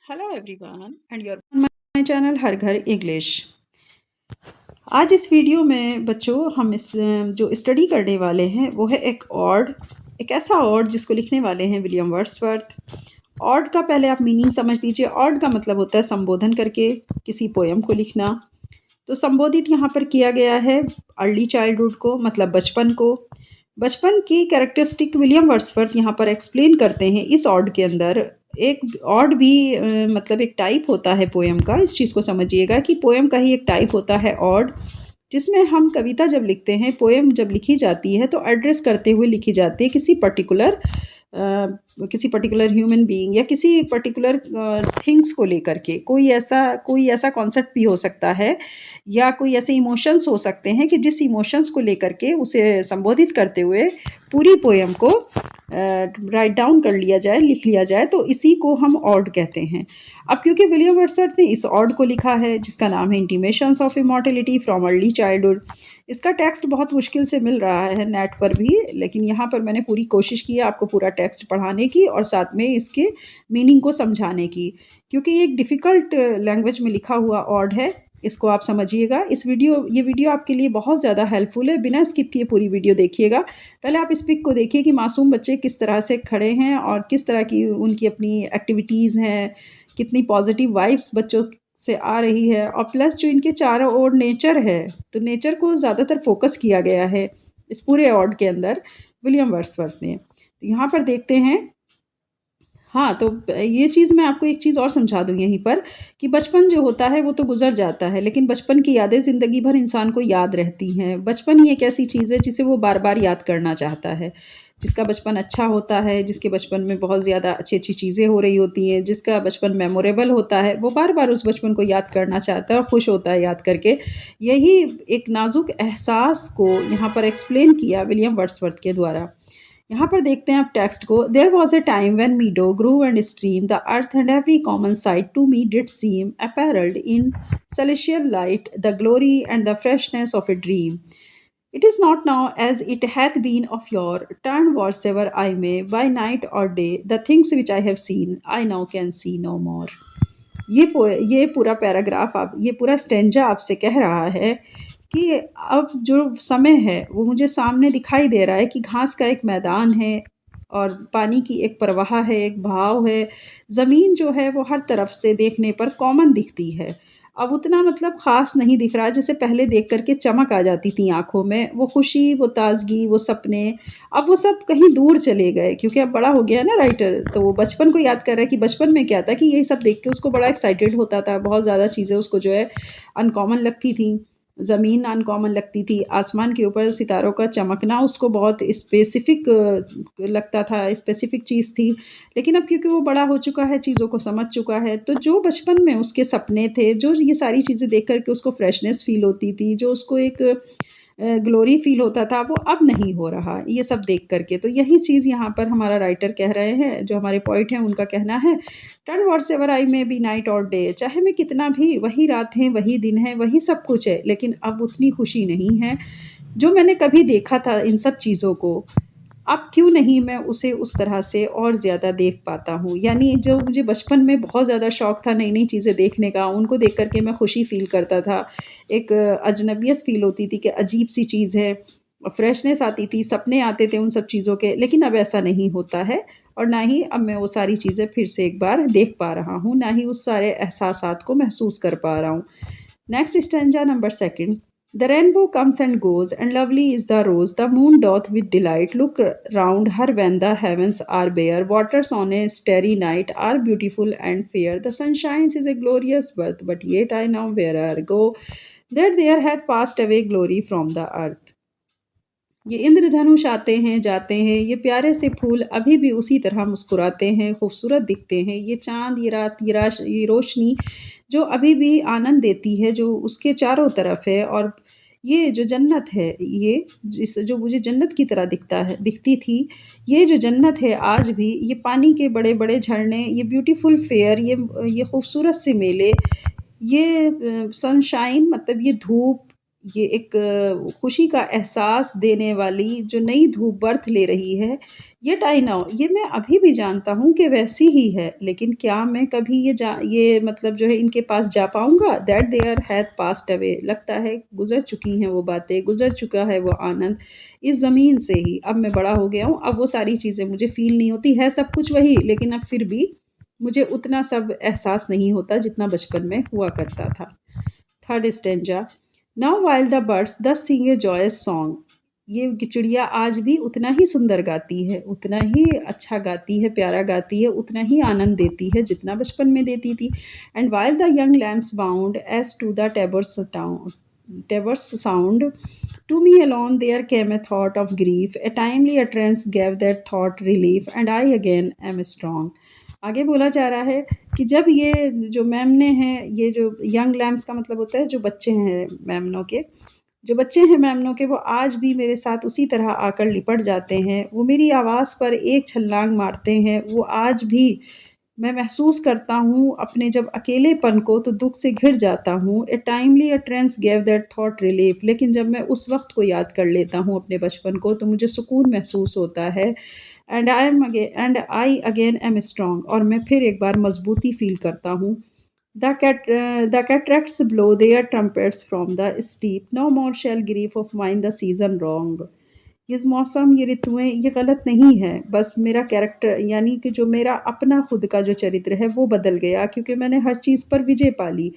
Hello everyone and your my channel Har Ghar English. आज इस video में बच्चों हम जो स्टडी करने वाले हैं वो है एक ऐसा ऑड जिसको लिखने वाले हैं विलियम वर्ड्सवर्थ। ऑड का पहले आप मीनिंग समझ लीजिए। ऑड का मतलब होता है संबोधन करके किसी पोयम को लिखना। तो संबोधित यहाँ पर किया गया है अर्ली चाइल्डहुड को, मतलब बचपन को। बचपन की कैरेक्टरिस्टिक विलियम वर्ड्सवर्थ यहाँ पर एक्सप्लेन करते हैं इस ऑड के अंदर। एक ऑड भी मतलब एक टाइप होता है पोयम का। इस चीज़ को समझिएगा कि पोयम का ही एक टाइप होता है ऑड, जिसमें हम कविता जब लिखते हैं, पोयम जब लिखी जाती है तो एड्रेस करते हुए लिखी जाती है किसी पर्टिकुलर ह्यूमन बीइंग या किसी पर्टिकुलर थिंग्स को लेकर के। कोई ऐसा कॉन्सेप्ट भी हो सकता है या कोई ऐसे इमोशंस हो सकते हैं कि जिस इमोशंस को लेकर के उसे संबोधित करते हुए पूरी पोयम को राइट डाउन कर लिया जाए, लिख लिया जाए, तो इसी को हम ऑड कहते हैं। अब क्योंकि विलियम वर्ड्सवर्थ ने इस ऑड को लिखा है जिसका नाम है intimations of immortality from early childhood. इसका टेक्स्ट बहुत मुश्किल से मिल रहा है नेट पर भी, लेकिन यहाँ पर मैंने पूरी कोशिश की है आपको पूरा टेक्स्ट पढ़ाने की और साथ में इसके मीनिंग को समझाने की, क्योंकि ये एक डिफ़िकल्ट लैंग्वेज में लिखा हुआ ऑड है। इसको आप समझिएगा। ये वीडियो आपके लिए बहुत ज़्यादा हेल्पफुल है। बिना स्किप किए पूरी वीडियो देखिएगा। पहले आप इस पिक को देखिए कि मासूम बच्चे किस तरह से खड़े हैं और किस तरह की उनकी अपनी एक्टिविटीज़ हैं, कितनी पॉजिटिव वाइब्स बच्चों से आ रही है, और प्लस जो इनके चारों ओर नेचर है, तो नेचर को ज़्यादातर फोकस किया गया है इस पूरे ऑड के अंदर विलियम वर्ड्सवर्थ ने। तो यहाँ पर देखते हैं। हाँ, तो ये चीज़ मैं आपको एक चीज़ और समझा दूँ यहीं पर कि बचपन जो होता है वो तो गुज़र जाता है, लेकिन बचपन की यादें ज़िंदगी भर इंसान को याद रहती हैं। बचपन ही एक ऐसी चीज़ है जिसे वो बार-बार याद करना चाहता है। जिसका बचपन अच्छा होता है, जिसके बचपन में बहुत ज़्यादा अच्छी-अच्छी चीज़ें हो रही होती हैं, जिसका बचपन मेमोरेबल होता है, वो बार-बार उस बचपन को याद करना चाहता है और खुश होता है याद करके। यही एक नाज़ुक एहसास को यहाँ पर एक्सप्लेन किया विलियम वर्ड्सवर्थ के द्वारा। यहाँ पर देखते हैं आप टेक्स्ट को। There was a time when meadow grove and stream the earth and every common sight to me did seem apparelled in celestial light, the glory and the freshness of a dream. It is not now as it hath been of yore. Turn whatsoever I may, by night or day, the things which I have seen, I now can see no more. ये पूरा paragraph, आप ये पूरा stanza आपसे कह रहा है कि अब जो समय है वो मुझे सामने दिखाई दे रहा है कि घास का एक मैदान है और पानी की एक प्रवाह है, एक बहाव है। ज़मीन जो है वो हर तरफ से देखने पर कॉमन दिखती है। अब उतना मतलब ख़ास नहीं दिख रहा है जैसे पहले देख कर के चमक आ जाती थी आँखों में, वो खुशी, वो ताज़गी, वो सपने। अब वो सब कहीं दूर चले गए क्योंकि अब बड़ा हो गया है ना राइटर, तो वो बचपन को याद कर रहा है कि बचपन में क्या था कि यही सब देख के उसको बड़ा एक्साइटेड होता था। बहुत ज़्यादा चीज़ें उसको जो है अनकॉमन लगती थी। ज़मीन अनकॉमन लगती थी, आसमान के ऊपर सितारों का चमकना उसको बहुत स्पेसिफ़िक लगता था, स्पेसिफ़िक चीज़ थी। लेकिन अब क्योंकि वो बड़ा हो चुका है, चीज़ों को समझ चुका है, तो जो बचपन में उसके सपने थे, जो ये सारी चीज़ें देख कर के उसको फ्रेशनेस फ़ील होती थी, जो उसको एक ग्लोरी फ़ील होता था, वो अब नहीं हो रहा, ये सब देख कर के। तो यही चीज़ यहाँ पर हमारा राइटर कह रहे हैं, जो हमारे पोएट हैं उनका कहना है। Turn whatsoever I may be night और डे, चाहे मैं कितना भी, वही रात है, वही दिन है, वही सब कुछ है, लेकिन अब उतनी खुशी नहीं है जो मैंने कभी देखा था इन सब चीज़ों को। अब क्यों नहीं मैं उसे उस तरह से और ज़्यादा देख पाता हूँ। यानी जो मुझे बचपन में बहुत ज़्यादा शौक था नई-नई चीज़ें देखने का, उनको देख कर के मैं खुशी फ़ील करता था। एक अजनबियत फ़ील होती थी कि अजीब-सी चीज़ है, फ्रेशनेस आती थी, सपने आते थे उन सब चीज़ों के, लेकिन अब ऐसा नहीं होता है और ना ही अब मैं वो सारी चीज़ें फिर से एक बार देख पा रहा हूँ, ना ही उस सारे एहसासात को महसूस कर पा रहा हूँ। Next stanza number second. The rainbow comes and goes, and lovely is the rose. The moon doth with delight look round her when the heavens are bare. Waters on a starry night are beautiful and fair. The sunshine is a glorious birth, but yet I now where'er go, that there hath passed away glory from the earth. ये इंद्रधनुष आते हैं जाते हैं, ये प्यारे से फूल अभी भी उसी तरह मुस्कुराते हैं, खूबसूरत दिखते हैं। ये चाँद, ये रात, ये रोशनी जो अभी भी आनंद देती है, जो उसके चारों तरफ है, और ये जो जन्नत है, ये जो मुझे जन्नत की तरह दिखती थी, ये जो जन्नत है आज भी, ये पानी के बड़े-बड़े झरने, ये ब्यूटीफुल फेयर, ये खूबसूरत से मेले, ये सनशाइन मतलब ये धूप, ये एक खुशी का एहसास देने वाली जो नई धूप बर्थ ले रही है, येट आई नो ये मैं अभी भी जानता हूँ कि वैसी ही है, लेकिन क्या मैं कभी ये मतलब जो है इनके पास जा पाऊँगा? That there hath passed away लगता है गुज़र चुकी हैं वो बातें, गुज़र चुका है वो आनंद इस ज़मीन से ही। अब मैं बड़ा हो गया हूँ, अब वो सारी चीज़ें मुझे फ़ील नहीं होती, है सब कुछ वही, लेकिन अब फिर भी मुझे उतना सब एहसास नहीं होता जितना बचपन में हुआ करता था। Third stanza now while the birds दस सिंग ए जॉयस सॉन्ग ये चिड़िया आज भी उतना ही सुंदर गाती है, उतना ही अच्छा गाती है, प्यारा गाती है, उतना ही आनंद देती है जितना बचपन में देती थी। And while the young lambs bound as to the tabor's sound to me alone there came a thought of grief. A timely utterance gave that thought relief, and I again am strong. आगे बोला जा रहा है कि जब ये जो मेमने हैं, ये जो यंग लैम्स का मतलब होता है जो बच्चे हैं मेमनों के, जो बच्चे हैं मेमनों के वो आज भी मेरे साथ उसी तरह आकर लिपट जाते हैं। वो मेरी आवाज़ पर एक छलांग मारते हैं। वो आज भी मैं महसूस करता हूँ अपने जब अकेलेपन को तो दुःख से घिर जाता हूँ। A timely utterance give that thought relief लेकिन जब मैं उस वक़्त को याद कर लेता हूँ अपने बचपन को तो मुझे सुकून महसूस होता है। And I again am strong और मैं फिर एक बार मज़बूती फ़ील करता हूँ। The cataracts blow their trumpets from the steep. No more shall grief of mine the season wrong. ये मौसम, ये ऋतुएँ, ये गलत नहीं है, बस मेरा कैरेक्टर यानी कि जो मेरा अपना खुद का जो चरित्र है वो बदल गया क्योंकि मैंने हर चीज़ पर विजय पा ली।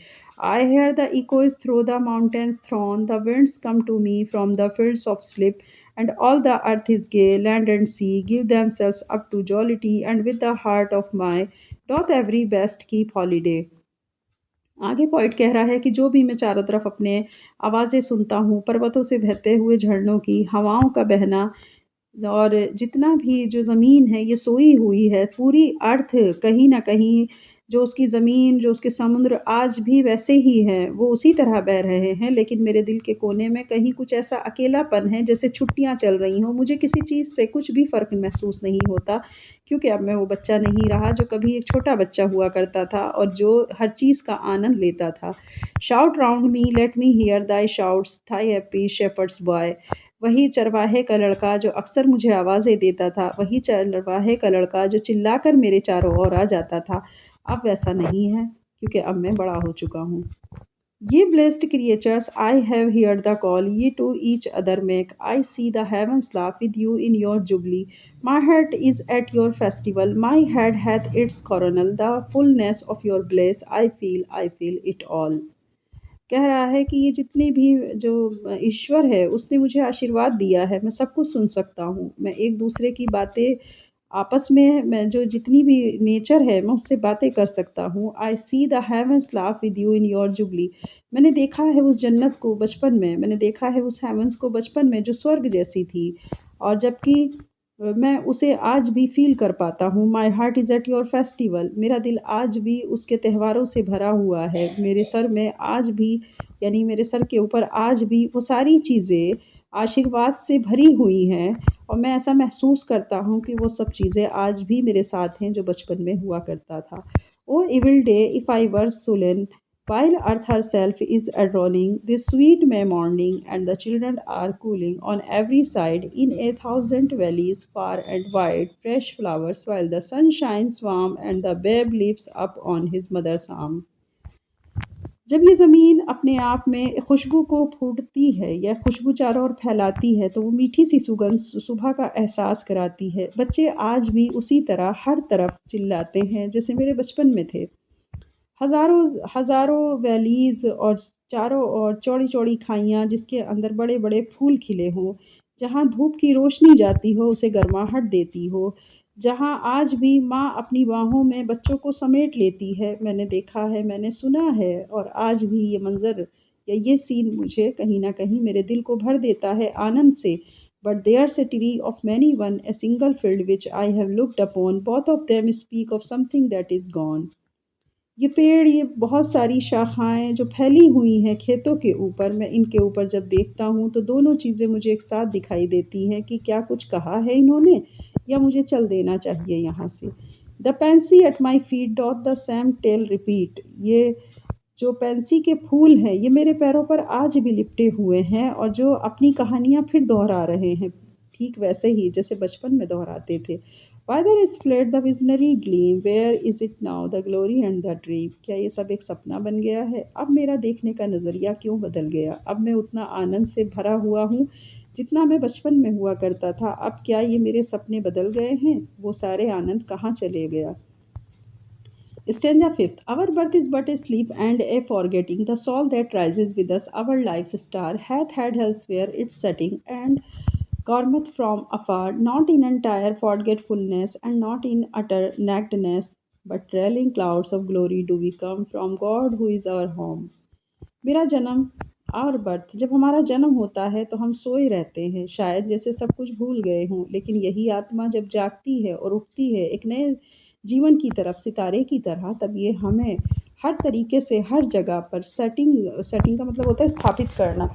I hear the echoes through the mountains thrown, the winds come to me from the fields of sleep, and all the earth is gay, land and sea give themselves up to jollity, and with the heart of my doth every best keep holiday. आगे point कह रहा है कि जो भी मैं चारों तरफ अपने आवाज़ें सुनता हूँ, पर्वतों से बहते हुए झरनों की, हवाओं का बहना और जितना भी जो ज़मीन है ये सोई हुई है, पूरी अर्थ कहीं न कहीं जो उसकी ज़मीन, जो उसके समुद्र आज भी वैसे ही हैं, वो उसी तरह बह रहे हैं। लेकिन मेरे दिल के कोने में कहीं कुछ ऐसा अकेलापन है जैसे छुट्टियाँ चल रही हों। मुझे किसी चीज़ से कुछ भी फ़र्क महसूस नहीं होता क्योंकि अब मैं वो बच्चा नहीं रहा जो कभी एक छोटा बच्चा हुआ करता था और जो हर चीज़ का आनंद लेता था। Shout round me, let me hear thy shouts, thou happy shepherd boy. वही चरवाहे का लड़का जो अक्सर मुझे आवाज़ें देता था, वही चरवाहे का लड़का जो चिल्लाकर मेरे चारों ओर आ जाता था, अब वैसा नहीं है क्योंकि अब मैं बड़ा हो चुका हूँ। Ye blessed creatures, I have heard the call ye to each other make. I see the heavens laugh with you in your jubilee. My heart is at your festival, my head hath its coronal. The fullness of your bliss, I feel it all. कह रहा है कि ये जितने भी जो ईश्वर है उसने मुझे आशीर्वाद दिया है, मैं सब कुछ सुन सकता हूँ। मैं एक-दूसरे की बातें आपस में मैं जो जितनी भी नेचर है मैं उससे बातें कर सकता हूँ। I see the heavens laugh with you in your jubilee. मैंने देखा है उस जन्नत को बचपन में, मैंने देखा है उस हेवन्स को बचपन में जो स्वर्ग जैसी थी और जबकि मैं उसे आज भी फ़ील कर पाता हूँ। My heart is at your festival मेरा दिल आज भी उसके त्योहारों से भरा हुआ है। मेरे सर में आज भी यानी मेरे सर के ऊपर आज भी वो सारी चीज़ें आशीर्वाद से भरी हुई हैं और मैं ऐसा महसूस करता हूँ कि वो सब चीज़ें आज भी मेरे साथ हैं जो बचपन में हुआ करता था। O evil day if I were sullen while earth herself is adorning this sweet May morning and the children are cooling on every side in a thousand valleys far and wide fresh flowers while the sun shines warm and the babe leaps up on his mother's arm. जब ये ज़मीन अपने आप में खुशबू को फूटती है या खुशबू चारों ओर फैलाती है तो वो मीठी सी सुगंध सुबह का एहसास कराती है। बच्चे आज भी उसी तरह हर तरफ चिल्लाते हैं जैसे मेरे बचपन में थे। हज़ारों हज़ारों वैलीज़ और चारों ओर चौड़ी-चौड़ी खाइयाँ जिसके अंदर बड़े-बड़े फूल खिले हों, जहाँ धूप की रोशनी जाती हो उसे गर्माहट देती हो, जहाँ आज भी माँ अपनी बाहों में बच्चों को समेट लेती है। मैंने देखा है, मैंने सुना है और आज भी ये मंज़र या ये सीन मुझे कहीं न कहीं मेरे दिल को भर देता है आनंद से। But there's a tree of many one, a single field which I have looked upon, both of them speak of something that is gone. ये पेड़, ये बहुत सारी शाखाएँ जो फैली हुई हैं खेतों के ऊपर, मैं इनके ऊपर जब देखता हूँ तो दोनों चीज़ें मुझे एक साथ दिखाई देती हैं कि क्या कुछ कहा है इन्होंने या मुझे चल देना चाहिए यहाँ से। The pansy at my feet doth the same tale repeat ये जो पेंसी के फूल हैं, ये मेरे पैरों पर आज भी लिपटे हुए हैं और जो अपनी कहानियाँ फिर दोहरा रहे हैं, ठीक वैसे ही जैसे बचपन में दोहराते थे। Why there is fled the visionary gleam? Where is it now, the glory and the dream? क्या ये सब एक सपना बन गया है? अब मेरा देखने का नज़रिया क्यों बदल गया? अब मैं उतना आनंद से भरा हुआ हूँ, जितना मैं बचपन में हुआ करता था। अब क्या ये मेरे सपने बदल गए हैं? वो सारे आनंद कहाँ चले गया? Stanza 5th. Our birth is but a sleep and a forgetting. The soul that rises with us, our life's star, hath had elsewhere its setting, and cometh from afar, not in entire forgetfulness, and not in utter nakedness, but trailing clouds of glory do we come from God who is our home. मेरा जन्म और birth जब हमारा जन्म होता है तो हम सोए रहते हैं, शायद जैसे सब कुछ भूल गए हों, लेकिन यही आत्मा जब जागती है और उठती है एक नए जीवन की तरफ सितारे की तरह, तब ये हमें हर तरीके से हर जगह पर सेटिंग सेटिंग का मतलब होता है स्थापित करना।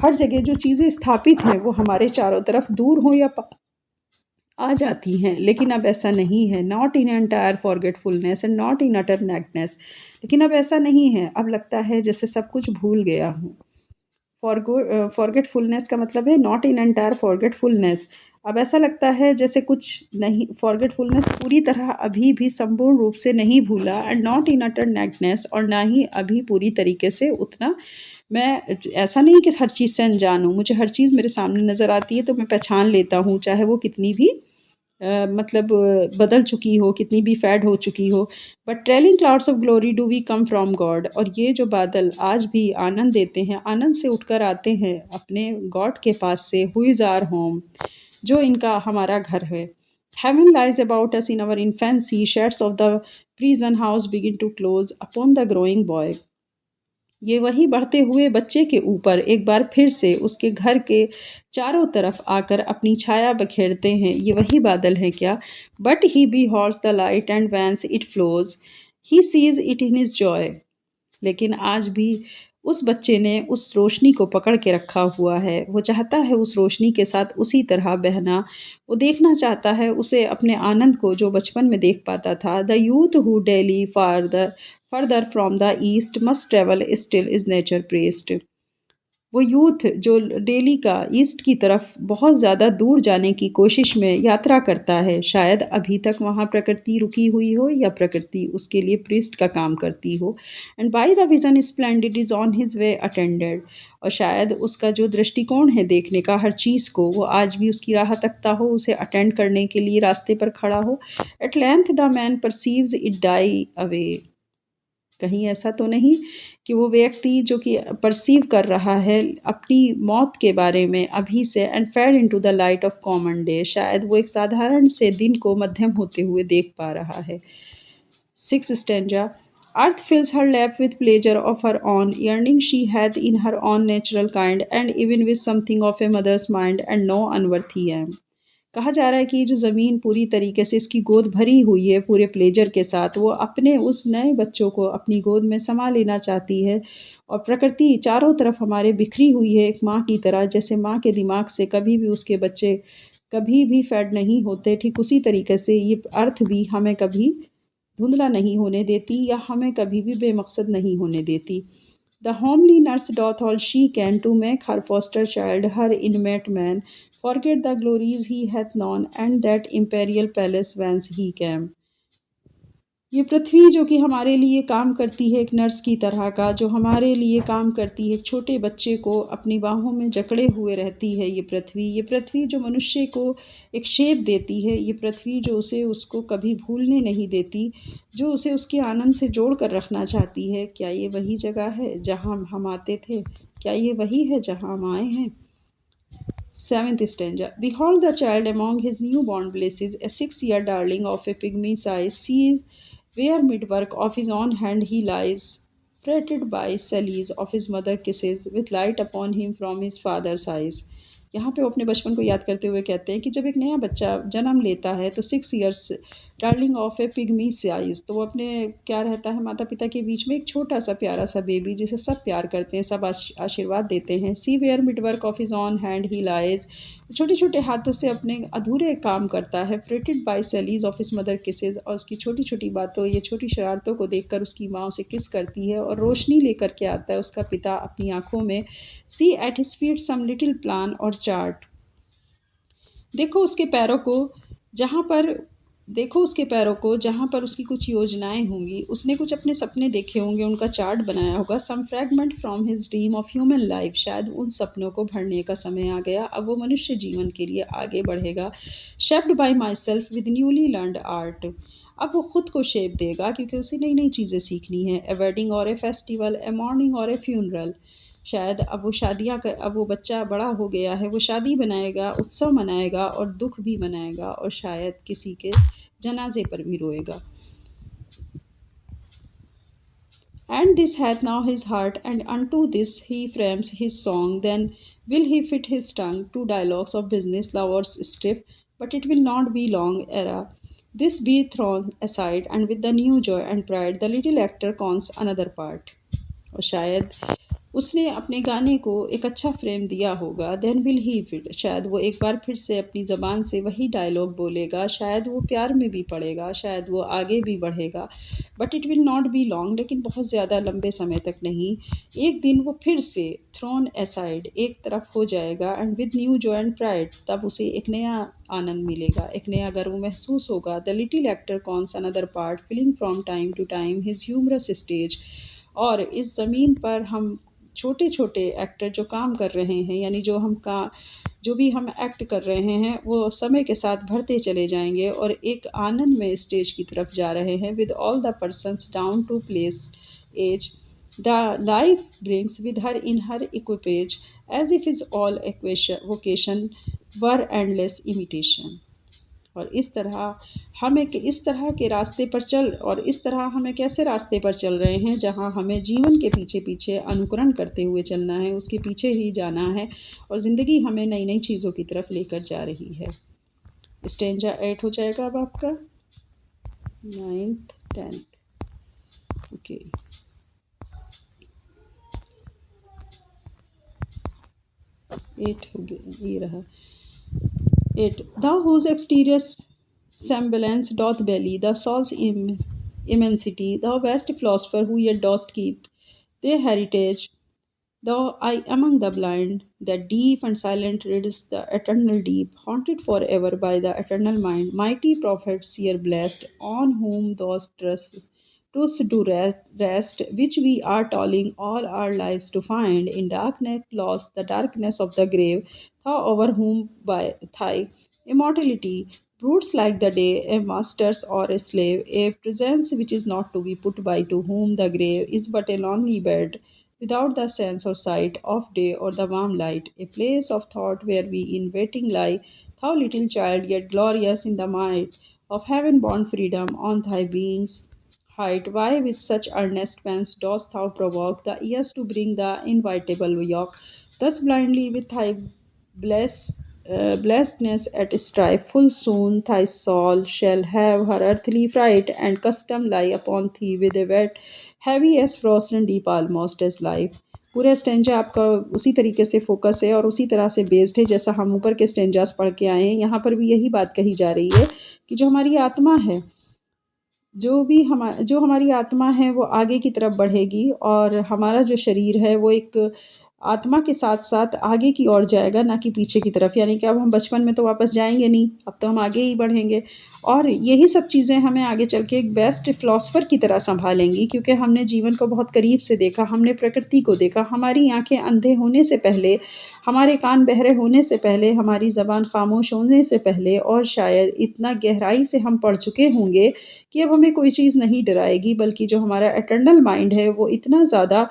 हर जगह जो चीज़ें स्थापित हैं वो हमारे चारों तरफ दूर हों या आ जाती हैं, लेकिन अब ऐसा नहीं है। Not in entire forgetfulness and not in utter nakedness, लेकिन अब ऐसा नहीं है। अब लगता है जैसे सब कुछ भूल गया हूँ। फॉरगेटफुलनेस का मतलब है नॉट इन एंटायर फॉरगेटफुलनेस। अब ऐसा लगता है जैसे कुछ नहीं, फॉरगेटफुलनेस पूरी तरह अभी भी संपूर्ण रूप से नहीं भूला, एंड नॉट इन अटर नेकनेस, और ना ही अभी पूरी तरीके से उतना मैं ऐसा नहीं कि हर चीज़ से अनजान हूँ। मुझे हर चीज़ मेरे सामने नज़र आती है तो मैं पहचान लेता हूँ, चाहे वो कितनी भी मतलब बदल चुकी हो, कितनी भी फ़ैड हो चुकी हो। But trailing clouds of glory do we come from God, और ये जो बादल आज भी आनंद देते हैं, आनंद से उठकर आते हैं अपने गॉड के पास से, हु इज़ आवर होम, जो इनका हमारा घर है। Heaven lies about us in our infancy, shades of the prison house begin to close upon the growing boy. ये वही बढ़ते हुए बच्चे के ऊपर एक बार फिर से उसके घर के चारों तरफ आकर अपनी छाया बखेरते हैं। ये वही बादल हैं क्या? But he beholds the light and whence it flows, he sees it in his joy. लेकिन आज भी उस बच्चे ने उस रोशनी को पकड़ के रखा हुआ है। वो चाहता है उस रोशनी के साथ उसी तरह बहना। वो देखना चाहता है उसे अपने आनंद को जो बचपन में देख पाता था। The youth who daily further from the east must travel still is nature pressed. वो यूथ जो डेली का ईस्ट की तरफ बहुत ज़्यादा दूर जाने की कोशिश में यात्रा करता है, शायद अभी तक वहाँ प्रकृति रुकी हुई हो या प्रकृति उसके लिए प्रीस्ट का काम करती हो। And by the vision splendid is on his way attended, और शायद उसका जो दृष्टिकोण है देखने का हर चीज़ को, वो आज भी उसकी राह तकता हो, उसे अटेंड करने के लिए रास्ते पर खड़ा हो। At length the man perceives it die away, कहीं ऐसा तो नहीं कि वो व्यक्ति जो कि परसीव कर रहा है अपनी मौत के बारे में अभी से, and fade into the light of common day, शायद वो एक साधारण से दिन को मध्यम होते हुए देख पा रहा है। Six stanza. Earth fills her lap with pleasure of her own, yearning she hath in her own natural kind, and even with something of a mother's mind, and no unworthy am। कहा जा रहा है कि ये जो ज़मीन पूरी तरीके से इसकी गोद भरी हुई है पूरे प्लेजर के साथ, वो अपने उस नए बच्चों को अपनी गोद में समा लेना चाहती है। और प्रकृति चारों तरफ हमारे बिखरी हुई है एक माँ की तरह, जैसे माँ के दिमाग से कभी भी उसके बच्चे कभी भी फेड नहीं होते, ठीक उसी तरीके से ये अर्थ भी हमें कभी धुंधला नहीं होने देती या हमें कभी भी बेमकसद नहीं होने देती। The homely nurse doth all she can to make her foster child her inmate man, forget the glories he hath known, and that imperial palace whence he came। ये पृथ्वी जो कि हमारे लिए काम करती है एक नर्स की तरह का, जो हमारे लिए काम करती है एक छोटे बच्चे को अपनी बाहों में जकड़े हुए रहती है। ये पृथ्वी जो मनुष्य को एक शेप देती है, ये पृथ्वी जो उसे उसको कभी भूलने नहीं देती, जो उसे उसके आनंद से जोड़ कर रखना चाहती है। क्या ये वही जगह है जहाँ हम आते थे? क्या ये वही है जहाँ हम आए हैं? Seventh stanza. Behold the child among his newborn blisses, a 6-year darling of a pygmy size. See where mid-work of his own hand he lies, fretted by sallies of his mother kisses, with light upon him from his father's eyes। यहाँ पे वो अपने बचपन को याद करते हुए कहते हैं कि जब एक नया बच्चा जन्म लेता है तो 6 years darling of A pygmy size, तो वो अपने क्या रहता है माता पिता के बीच में एक छोटा सा प्यारा सा बेबी जिसे सब प्यार करते हैं, सब आशीर्वाद देते हैं। See where mid work of his own hand he lies, छोटे छोटे हाथों से अपने अधूरे काम करता है। Fretted by sallies of his mother kisses, और उसकी छोटी छोटी बातों, ये छोटी शरारतों को देखकर उसकी माँ उसे किस करती है और रोशनी लेकर के आता है उसका पिता अपनी आंखों में। See at his feet some little plan और चार्ट, देखो उसके पैरों को जहाँ पर देखो उसके पैरों को जहाँ पर उसकी कुछ योजनाएं होंगी, उसने कुछ अपने सपने देखे होंगे, उनका चार्ट बनाया होगा। Some fragment from his dream of human life, शायद उन सपनों को भरने का समय आ गया, अब वो मनुष्य जीवन के लिए आगे बढ़ेगा। Shaped by my self with newly learned art, अब वो खुद को शेप देगा क्योंकि उसे नई नई चीज़ें सीखनी है। ए वेडिंग और ए फेस्टिवल, ए मॉर्निंग और ए फ्यूनरल, शायद अब वो अब वो बच्चा बड़ा हो गया है, वो शादी बनाएगा, उत्सव मनाएगा और दुख भी मनाएगा, और शायद किसी के जनाजे पर भी रोएगा। And this hath now his heart, and unto this he frames his song. Then will he fit his tongue to dialogues of business, lovers stiff, but it will not be long era. This be thrown aside, and with the new joy and pride, the little actor cons another part. और शायद उसने अपने गाने को एक अच्छा frame दिया होगा। देन विल ही फिट, शायद वो एक बार फिर से अपनी ज़बान से वही डायलॉग बोलेगा, शायद वो प्यार में भी पड़ेगा, शायद वो आगे भी बढ़ेगा। But it will not be long, लेकिन बहुत ज़्यादा लंबे समय तक नहीं। एक दिन वो फिर से थ्रोन एसाइड, एक तरफ हो जाएगा, and with new Joy and pride, तब उसे एक नया आनंद मिलेगा, एक नया गर्व महसूस होगा। The little actor cons another part, filling from time to time his humorous stage, और इस ज़मीन पर हम छोटे छोटे एक्टर जो काम कर रहे हैं, यानी जो भी हम एक्ट कर रहे हैं, वो समय के साथ भरते चले जाएंगे और एक आनंद में स्टेज की तरफ जा रहे हैं। With all the persons down to place age, the life brings with her in her equipage, as if is all vocation were endless imitation. और इस तरह हम एक इस तरह के रास्ते पर चल और इस तरह हम एक ऐसे रास्ते पर चल रहे हैं जहाँ हमें जीवन के पीछे पीछे अनुकरण करते हुए चलना है, उसके पीछे ही जाना है, और ज़िंदगी हमें नई नई चीज़ों की तरफ लेकर जा रही है। स्टेंजा 8 हो जाएगा अब आपका, 9th 10th। ओके, 8 हो गया, ये रहा 8। Thou whose exterior semblance doth belly the soul's immensity, thou best philosopher who yet dost keep their heritage, thou I among the blind, that deep and silent readest the eternal deep, haunted forever by the eternal mind, mighty prophet, seer blessed, on whom thou trust do rest, which we are toiling all our lives to find, in darkness lost, the darkness of the grave, thou over whom by thy immortality broods like the day, a master's or a slave, a presence which is not to be put by, to whom the grave is but a lonely bed, without the sense or sight of day or the warm light, a place of thought where we in waiting lie, thou little child, yet glorious in the might of heaven born freedom on thy being's height. Why with such earnest pens dost thou provoke the ears to bring the inevitable yoke? Thus blindly with thy blessedness at strife, full soon thy soul shall have her earthly fright, and custom lie upon thee with a wet heavy as frost and deep almost as life। पूरा stanza आपका उसी तरीके से focus है और उसी तरह से बेस्ड है जैसा हम ऊपर के स्टेंजास पढ़ के आए हैं। यहाँ पर भी यही बात कही जा रही है कि जो हमारी आत्मा है, जो हमारी आत्मा है वो आगे की तरफ बढ़ेगी, और हमारा जो शरीर है वो एक आत्मा के साथ साथ आगे की ओर जाएगा, ना कि पीछे की तरफ। यानी कि अब हम बचपन में तो वापस जाएंगे नहीं, अब तो हम आगे ही बढ़ेंगे, और यही सब चीज़ें हमें आगे चल के एक बेस्ट फिलोसफर की तरह संभालेंगी, क्योंकि हमने जीवन को बहुत करीब से देखा, हमने प्रकृति को देखा। हमारी आंखें अंधे होने से पहले, हमारे कान बहरे होने से पहले, हमारी ज़बान खामोश होने से पहले, और शायद इतना गहराई से हम पढ़ चुके होंगे कि अब हमें कोई चीज़ नहीं डराएगी, बल्कि जो हमारा एटर्नल माइंड है वो इतना ज़्यादा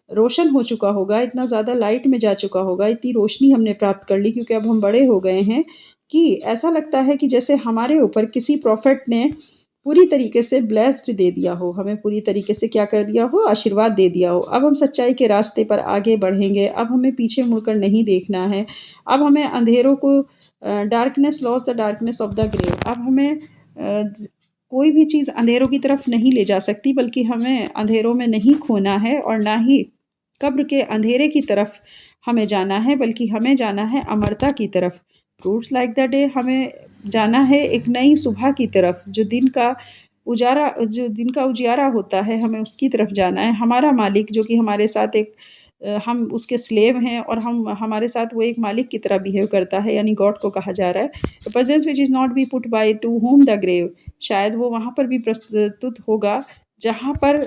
रोशन हो चुका होगा, इतना ज़्यादा लाइट में जा चुका होगा, इतनी रोशनी हमने प्राप्त कर ली क्योंकि अब हम बड़े हो गए हैं, कि ऐसा लगता है कि जैसे हमारे ऊपर किसी प्रॉफिट ने पूरी तरीके से ब्लेस्ड दे दिया हो, हमें पूरी तरीके से क्या कर दिया हो, आशीर्वाद दे दिया हो। अब हम सच्चाई के रास्ते पर आगे बढ़ेंगे, अब हमें पीछे मुड़कर नहीं देखना है, अब हमें अंधेरों को darkness loss the darkness of the grave, अब हमें कोई भी चीज़ अंधेरों की तरफ नहीं ले जा सकती, बल्कि हमें अंधेरों में नहीं खोना है और ना ही कब्र के अंधेरे की तरफ हमें जाना है, बल्कि हमें जाना है अमरता की तरफ। फ्रूट्स लाइक द डे, हमें जाना है एक नई सुबह की तरफ, जो दिन का उजियारा होता है, हमें उसकी तरफ जाना है। हमारा मालिक जो कि हमारे साथ हम उसके स्लेव हैं और हम हमारे साथ वो एक मालिक की तरह बिहेव करता है, यानी गॉड को कहा जा रहा है। The presence which is not be put by to whom the grave, शायद वो वहाँ पर भी प्रस्तुत होगा जहाँ पर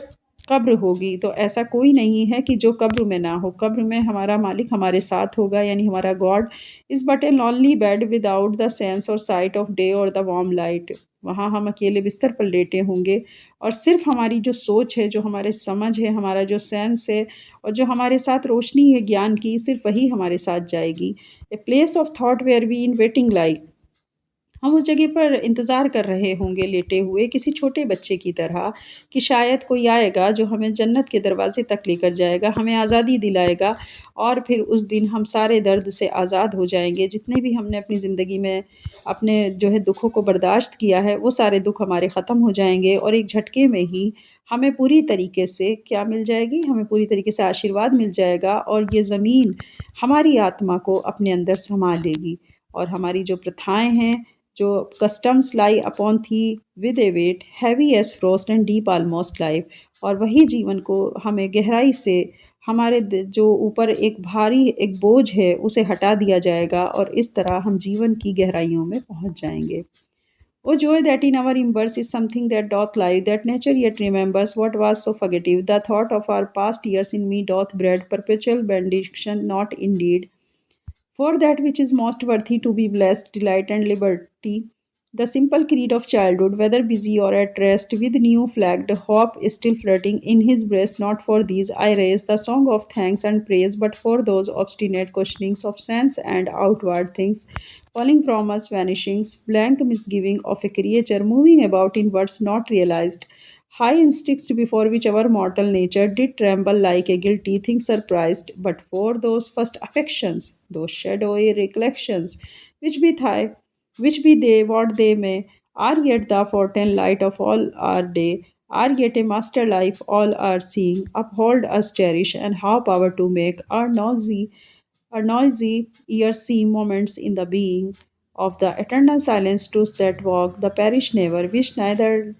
कब्र होगी। तो ऐसा कोई नहीं है कि जो कब्र में ना हो। कब्र में हमारा मालिक हमारे साथ होगा, यानी हमारा God is but A lonely bed without the sense और साइट ऑफ डे और द वार्म लाइट। वहाँ हम अकेले बिस्तर पर लेटे होंगे और सिर्फ हमारी जो सोच है, जो हमारे समझ है, हमारा जो सेंस है और जो हमारे साथ रोशनी है ज्ञान की, सिर्फ वही हमारे साथ जाएगी। A place of thought where we in waiting like, हम उस जगह पर इंतज़ार कर रहे होंगे लेटे हुए किसी छोटे बच्चे की तरह कि शायद कोई आएगा जो हमें जन्नत के दरवाज़े तक लेकर जाएगा, हमें आज़ादी दिलाएगा और फिर उस दिन हम सारे दर्द से आज़ाद हो जाएँगे। जितने भी हमने अपनी ज़िंदगी में अपने जो है दुखों को बर्दाश्त किया है, वो सारे दुख हमारे ख़त्म हो जाएँगे और एक झटके में ही हमें पूरी तरीके से क्या मिल जाएगी? हमें पूरी तरीके से आशीर्वाद मिल जाएगा और ये ज़मीन हमारी आत्मा को अपने अंदर समा लेगी और हमारी जो प्रथाएँ हैं, जो customs lie upon thee with a weight heavy as frost and deep almost life, और वही जीवन को हमें गहराई से हमारे जो ऊपर एक भारी एक बोझ है उसे हटा दिया जाएगा और इस तरह हम जीवन की गहराइयों में पहुंच जाएंगे। O joy that in our embers is something that doth lie, that nature yet remembers what was so fugitive. The thought of our past years in me doth breed perpetual benediction, not indeed. For that which is most worthy to be blessed, delight, and liberty, the simple creed of childhood, whether busy or at rest, with new flagged hope is still flirting in his breast. Not for these I raise the song of thanks and praise, but for those obstinate questionings of sense and outward things, falling from us vanishings, blank misgiving of a creature moving about in words not realized. High instincts before which our mortal nature did tremble like a guilty thing surprised, but for those first affections, those shadowy recollections, which be thy, which be they what they may, are yet the fortune light of all our day, are yet a master life all our seeing, uphold us cherish, and have power to make our noisy ears see moments in the being of the eternal silence truths that walk, the perish never, which neither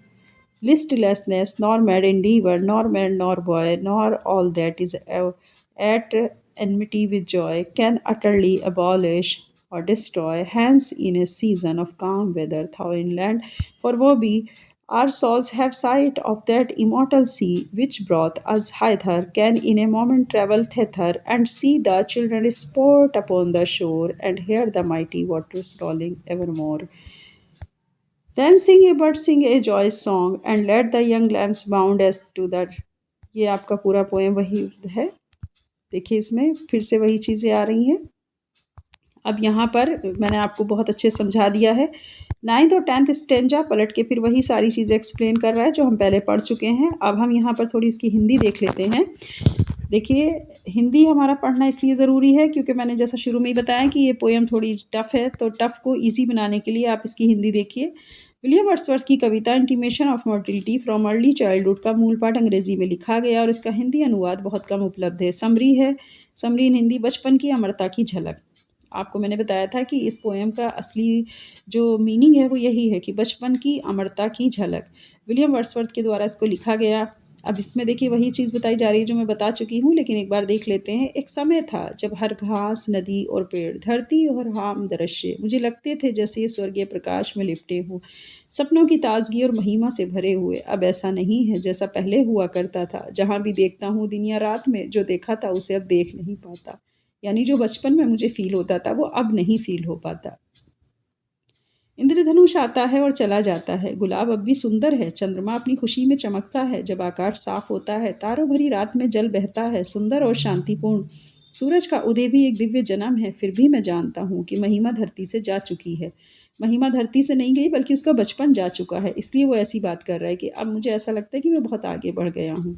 listlessness, nor mad endeavor, nor man, nor boy, nor all that is at enmity with joy, can utterly abolish or destroy. Hence, in a season of calm weather, thou inland, for woe be, our souls have sight of that immortal sea which brought us hither, can in a moment travel thither, and see the children sport upon the shore, and hear the mighty waters rolling evermore. Then sing a bird sing a joyous song and let the young lambs bound as to the, ये आपका पूरा poem वही है। देखिए इसमें फिर से वही चीज़ें आ रही हैं। अब यहाँ पर मैंने आपको बहुत अच्छे से समझा दिया है। 9th और 10th स्टेंजा पलट के फिर वही सारी चीज़ें एक्सप्लेन कर रहा है जो हम पहले पढ़ चुके हैं। अब हम यहाँ पर थोड़ी इसकी हिंदी देख लेते हैं। देखिए, हिंदी हमारा पढ़ना इसलिए ज़रूरी है क्योंकि मैंने जैसा शुरू में ही बताया कि ये पोएम थोड़ी टफ़ है, तो टफ़ को ईज़ी बनाने के लिए आप इसकी हिंदी देखिए। विलियम वर्ड्सवर्थ की कविता intimation of mortality from early childhood का मूल पाठ अंग्रेज़ी में लिखा गया और इसका हिंदी अनुवाद बहुत कम उपलब्ध है। समरी इन हिंदी, बचपन की अमरता की झलक। आपको मैंने बताया था कि इस पोएम का असली जो मीनिंग है वो यही है कि बचपन की अमरता की झलक। विलियम वर्ड्सवर्थ के द्वारा इसको लिखा गया। अब इसमें देखिए वही चीज़ बताई जा रही है जो मैं बता चुकी हूँ, लेकिन एक बार देख लेते हैं। एक समय था जब हर घास, नदी और पेड़, धरती और हाम दृश्य मुझे लगते थे जैसे ये स्वर्गीय प्रकाश में लिपटे हों, सपनों की ताजगी और महिमा से भरे हुए। अब ऐसा नहीं है जैसा पहले हुआ करता था। जहाँ भी देखता हूँ दिन या रात में जो देखा था उसे अब देख नहीं पाता, यानी जो बचपन में मुझे फील होता था वो अब नहीं फील हो पाता। इंद्रधनुष आता है और चला जाता है, गुलाब अब भी सुंदर है, चंद्रमा अपनी खुशी में चमकता है जब आकाश साफ होता है, तारों भरी रात में जल बहता है सुंदर और शांतिपूर्ण। सूरज का उदय भी एक दिव्य जन्म है। फिर भी मैं जानता हूँ कि महिमा धरती से जा चुकी है। महिमा धरती से नहीं गई बल्कि उसका बचपन जा चुका है, इसलिए वो ऐसी बात कर रहा है कि अब मुझे ऐसा लगता है कि मैं बहुत आगे बढ़ गया हूँ।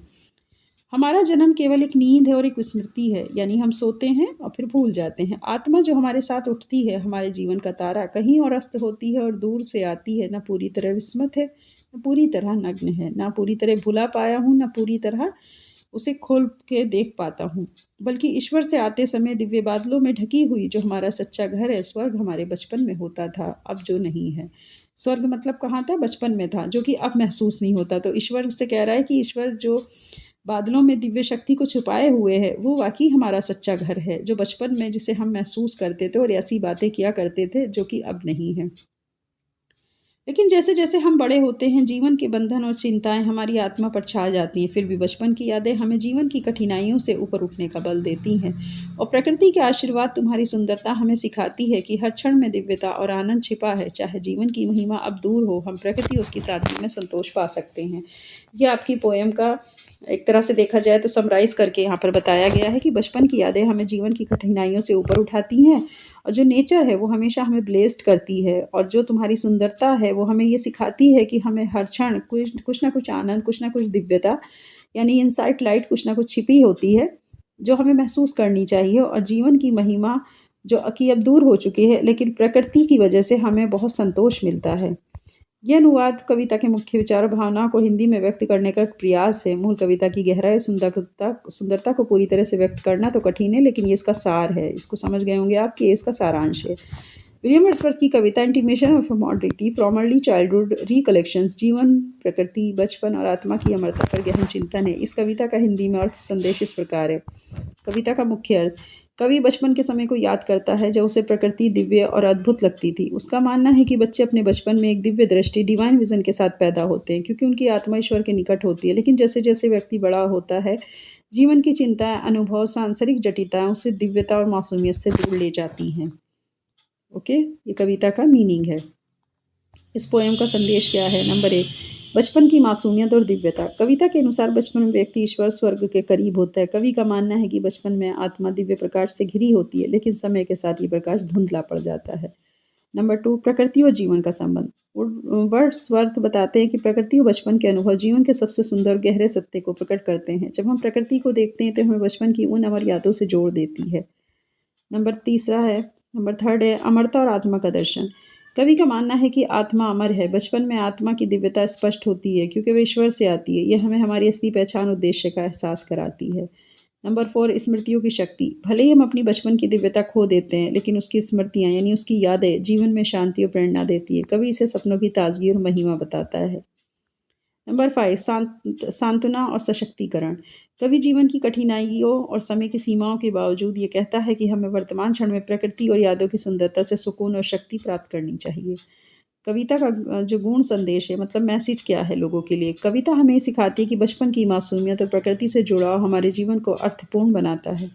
हमारा जन्म केवल एक नींद है और एक विस्मृति है, यानी हम सोते हैं और फिर भूल जाते हैं। आत्मा जो हमारे साथ उठती है, हमारे जीवन का तारा, कहीं और अस्त होती है और दूर से आती है, न पूरी तरह विस्मृत है, न पूरी तरह नग्न है, न पूरी तरह भुला पाया हूँ, न पूरी तरह उसे खोल के देख पाता हूँ, बल्कि ईश्वर से आते समय दिव्य बादलों में ढकी हुई जो हमारा सच्चा घर है, स्वर्ग हमारे बचपन में होता था, अब जो नहीं है। स्वर्ग मतलब कहाँ था? बचपन में था, जो कि अब महसूस नहीं होता। तो ईश्वर से कह रहा है कि ईश्वर जो बादलों में दिव्य शक्ति को छुपाए हुए है, वो वाकई हमारा सच्चा घर है, जो बचपन में जिसे हम महसूस करते थे और ऐसी बातें किया करते थे जो कि अब नहीं है। लेकिन जैसे जैसे हम बड़े होते हैं, जीवन के बंधन और चिंताएं हमारी आत्मा पर छा जाती हैं, फिर भी बचपन की यादें हमें जीवन की कठिनाइयों से ऊपर उठने का बल देती हैं। और प्रकृति के आशीर्वाद, तुम्हारी सुंदरता हमें सिखाती है कि हर क्षण में दिव्यता और आनंद छिपा है। चाहे जीवन की महिमा अब दूर हो, हम प्रकृति उसकी सादगी में संतोष पा सकते हैं। यह आपकी पोएम का एक तरह से देखा जाए तो समराइज़ करके यहाँ पर बताया गया है कि बचपन की यादें हमें जीवन की कठिनाइयों से ऊपर उठाती हैं, और जो नेचर है वो हमेशा हमें ब्लेस्ड करती है, और जो तुम्हारी सुंदरता है वो हमें ये सिखाती है कि हमें हर क्षण कुछ कुछ ना कुछ आनंद, कुछ ना कुछ दिव्यता, यानी इनसाइट लाइट कुछ ना कुछ छिपी होती है, जो हमें महसूस करनी चाहिए। और जीवन की महिमा जो कि अब दूर हो चुकी है, लेकिन प्रकृति की वजह से हमें बहुत संतोष मिलता है। यह अनुवाद कविता के मुख्य विचार और भावनाओं को हिंदी में व्यक्त करने का एक प्रयास है। मूल कविता की गहराई, सुंदरता को पूरी तरह से व्यक्त करना तो कठिन है, लेकिन ये इसका सार है। इसको समझ गए होंगे आप कि ये इसका सारांश है। विलियम वर्ड्सवर्थ की कविता intimation of modernity from early childhood recollections, जीवन, प्रकृति, बचपन और आत्मा की अमरता पर गहन चिंतन है। इस कविता का हिंदी में अर्थ संदेश इस प्रकार है। कविता का मुख्य अर्थ: कवि बचपन के समय को याद करता है जब उसे प्रकृति दिव्य और अद्भुत लगती थी। उसका मानना है कि बच्चे अपने बचपन में एक दिव्य दृष्टि, डिवाइन विजन के साथ पैदा होते हैं, क्योंकि उनकी आत्मा ईश्वर के निकट होती है। लेकिन जैसे जैसे व्यक्ति बड़ा होता है, जीवन की चिंताएं, अनुभव, सांसारिक जटिलताएं उसे दिव्यता और मासूमियत से दूर ले जाती हैं। ओके, ये कविता का मीनिंग है। इस पोएम का संदेश क्या है? नंबर 1, बचपन की मासूमियत और दिव्यता। कविता के अनुसार बचपन में व्यक्ति ईश्वर, स्वर्ग के करीब होता है। कवि का मानना है कि बचपन में आत्मा दिव्य प्रकाश से घिरी होती है, लेकिन समय के साथ ये प्रकाश धुंधला पड़ जाता है। नंबर 2, प्रकृति और जीवन का संबंध। वर्ड्सवर्थ बताते हैं कि प्रकृति और बचपन के अनुभव जीवन के सबसे सुंदर गहरे सत्य को प्रकट करते हैं। जब हम प्रकृति को देखते हैं तो हमें बचपन की उन अमर यादों से जोड़ देती है। नंबर थर्ड है अमरता और आत्मा का दर्शन। कवि का मानना है कि आत्मा अमर है। बचपन में आत्मा की दिव्यता स्पष्ट होती है, क्योंकि वह ईश्वर से आती है। यह हमें हमारी असली पहचान, उद्देश्य का एहसास कराती है। नंबर 4, स्मृतियों की शक्ति। भले ही हम अपनी बचपन की दिव्यता खो देते हैं, लेकिन उसकी स्मृतियाँ, यानी उसकी यादें, जीवन में शांति और प्रेरणा देती है। कवि इसे सपनों की ताजगी और महिमा बताता है। नंबर 5, सांत्वना और सशक्तिकरण। कवि जीवन की कठिनाइयों और समय की सीमाओं के बावजूद ये कहता है कि हमें वर्तमान क्षण में प्रकृति और यादों की सुंदरता से सुकून और शक्ति प्राप्त करनी चाहिए। कविता का जो गूढ़ संदेश है, मतलब मैसेज क्या है लोगों के लिए? कविता हमें सिखाती है कि बचपन की मासूमियत और प्रकृति से जुड़ाव हमारे जीवन को अर्थपूर्ण बनाता है।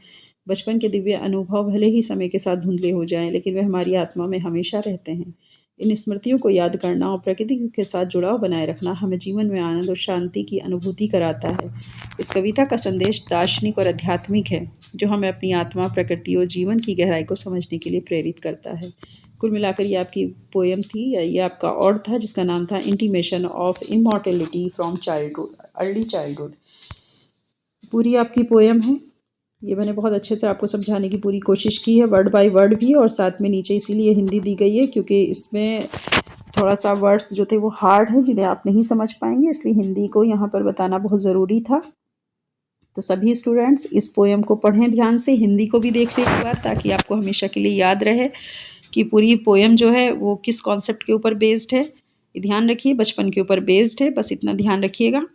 बचपन के दिव्य अनुभव भले ही समय के साथ धुंधले हो जाएं, लेकिन वे हमारी आत्मा में हमेशा रहते हैं। इन स्मृतियों को याद करना और प्रकृति के साथ जुड़ाव बनाए रखना हमें जीवन में आनंद और शांति की अनुभूति कराता है। इस कविता का संदेश दार्शनिक और आध्यात्मिक है, जो हमें अपनी आत्मा, प्रकृति और जीवन की गहराई को समझने के लिए प्रेरित करता है। कुल मिलाकर ये आपकी पोएम थी, या ये आपका और था, जिसका नाम था intimation of immortality from childhood, early childhood. पूरी आपकी पोएम है। ये मैंने बहुत अच्छे से आपको समझाने की पूरी कोशिश की है, वर्ड बाय वर्ड भी, और साथ में नीचे इसीलिए हिंदी दी गई है क्योंकि इसमें थोड़ा सा वर्ड्स जो थे वो हार्ड हैं, जिन्हें आप नहीं समझ पाएंगे, इसलिए हिंदी को यहाँ पर बताना बहुत ज़रूरी था। तो सभी स्टूडेंट्स इस पोएम को पढ़ें ध्यान से, हिंदी को भी देख लें एक बार, ताकि आपको हमेशा के लिए याद रहे कि पूरी पोएम जो है वो किस कॉन्सेप्ट के ऊपर बेस्ड है। ये ध्यान रखिए, बचपन के ऊपर बेस्ड है, बस इतना ध्यान रखिएगा।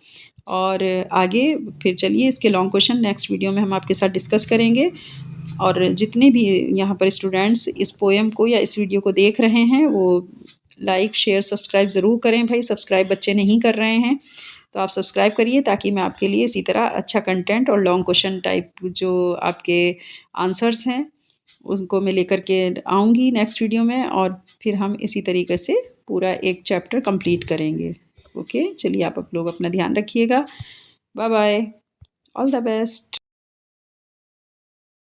और आगे फिर चलिए इसके लॉन्ग क्वेश्चन नेक्स्ट वीडियो में हम आपके साथ डिस्कस करेंगे। और जितने भी यहाँ पर स्टूडेंट्स इस पोएम को या इस वीडियो को देख रहे हैं, वो लाइक, शेयर, सब्सक्राइब ज़रूर करें भाई। सब्सक्राइब बच्चे नहीं कर रहे हैं तो आप सब्सक्राइब करिए, ताकि मैं आपके लिए इसी तरह अच्छा कंटेंट और लॉन्ग क्वेश्चन टाइप जो आपके आंसर्स हैं उनको मैं लेकर के आऊँगी नेक्स्ट वीडियो में, और फिर हम इसी तरीके से पूरा एक चैप्टर कंप्लीट करेंगे। ओके, चलिए आप लोग अपना ध्यान रखिएगा। Bye bye, all the best.